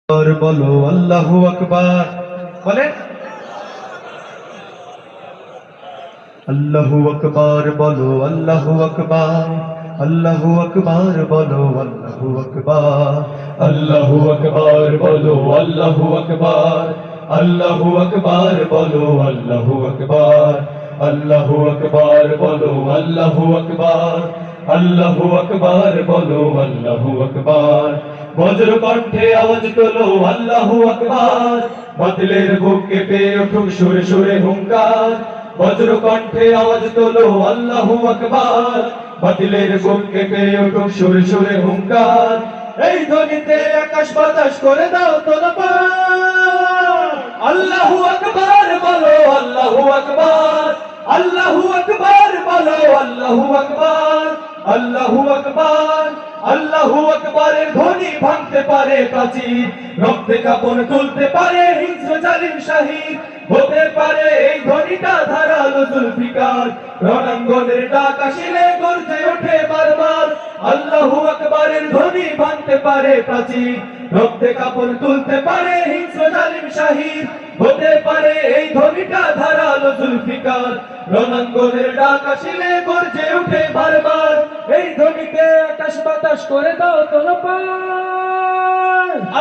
और बोलो अल्लाहु अकबर। बोले अल्लाहु अकबर, बोलो अल्लाहु अकबर। अल्लाहु अकबर, बोलो अल्लाहु अकबर। अल्लाहु अकबर बोलो अल्लाहु अकबर। अल्लाहु अकबर बोलो अल्लाहु अकबर। अल्लाहु अकबर बोलो अल्लाहु अकबर। अल्लाहु अकबर बोलो अल्लाहु अकबर। বজ্র কণ্ঠে আওয়াজ তোলো আল্লাহু আকবার। বাতিলের বুক কেঁপে উঠুক সুরে সুরে হুঙ্কার। বজ্র কণ্ঠে আওয়াজ তোলো আল্লাহু আকবার। বাতিলের বুক কেঁপে উঠুক সুরে সুরে হুঙ্কার। এই ধ্বনিতে আকাশ বাতাস করে দাও তোলপাড়। আল্লাহু আকবার বলো আল্লাহু আকবার। আল্লাহু আকবার বলো আল্লাহু আকবার। আল্লাহু আকবার। আল্লাহু আকবরের ধ্বনি ভাঙতে পারে প্রাচীর, রক্তে কাপড় তুলতে পারে হিংস্র জালিম শাহীর। হতে পারে এই ধ্বনিটা ধারালো জুলফিকার, রণাঙ্গনের ডাক আসিলে গর্জে ওঠে বারবার। আল্লাহু আকবরের ধ্বনি ভাঙতে পারে প্রাচীর, রক্তে কাপড় তুলতে পারে হিংস্র জালিম শাহীর। হতে পারে এই ধ্বনিটা ধারালো জুলফিকার, রণাঙ্গনের ডাক আসিলে গর্জে ওঠে বারবার। এই ধ্বনিতে আকাশ বাতাস করে দাও তোলপাড়।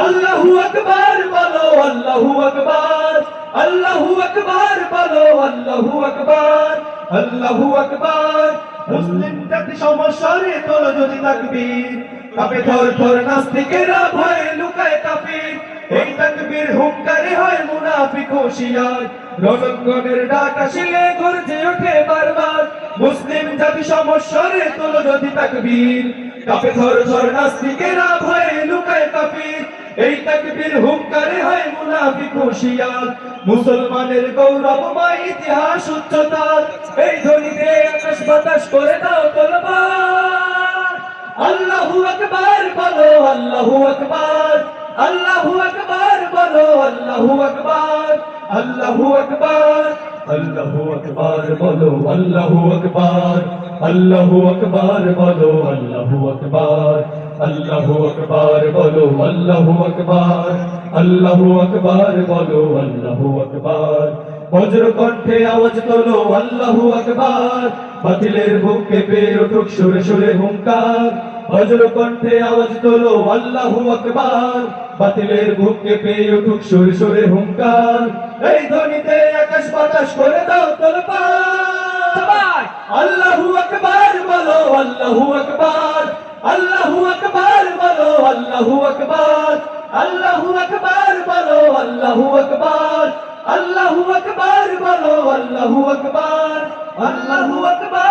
আল্লাহু আকবার বলো আল্লাহু আকবার। আল্লাহু আকবার বলো আল্লাহু আকবার। আল্লাহু আকবার। মুসলিম জাতি সমস্যারে তোলো যদি তাকবীর, কাঁপে থর থর নাস্তিকেরা ভয়ে লুকায় কাফির। এই তাকবীর হুঙ্কারে হয় মুনাফিক হুঁশিয়ার, রণাঙ্গনের ডাক আসিলে গর্জে ওঠে বারবার। মুসলিম জাতি সমস্যারে তোলো যদি তাকবীর, কাঁপে থর থর নাস্তিকেরা ভয়ে লুকায় কাফির। এই তাকবীর হুঙ্কারে হয় মুনাফিক হুঁশিয়ার, মুসলমানের গৌরবময় ইতিহাস উচ্চতার। এই ধ্বনিতে আকাশ বাতাস করে দাও তোলপাড়। আল্লাহু আকবার বলো আল্লাহু আকবার। আল্লাহু আকবার বলো আল্লাহু আকবার। আল্লাহু আকবার। আল্লাহু আকবার বলো আল্লাহু আকবার। আল্লাহু আকবার বলো আল্লাহু আকবার। আল্লাহু আকবার বলো আল্লাহু আকবার। আল্লাহু আকবার বলো আল্লাহু আকবার। বজ্র কণ্ঠে আওয়াজ তোলো আল্লাহু আকবার। বাতিলের বুক কেঁপে উঠুক সুরে সুরে হুঙ্কার। বজ্র কণ্ঠে আওয়াজ তোলো আল্লাহু আকবার। বাতিলের বুক কেঁপে উঠুক সুরে সুরে হুঙ্কার। এই ধ্বনিতে আকাশ বাতাস করে দাও তোলপাড়। আল্লাহু আকবার বলো আল্লাহু আকবার। আল্লাহু আকবার বলো আল্লাহু আকবার। আল্লাহু আকবার বলো আল্লাহু আকবার। আল্লাহু আকবার বলো আল্লাহু আকবার। আল্লাহু আকবার।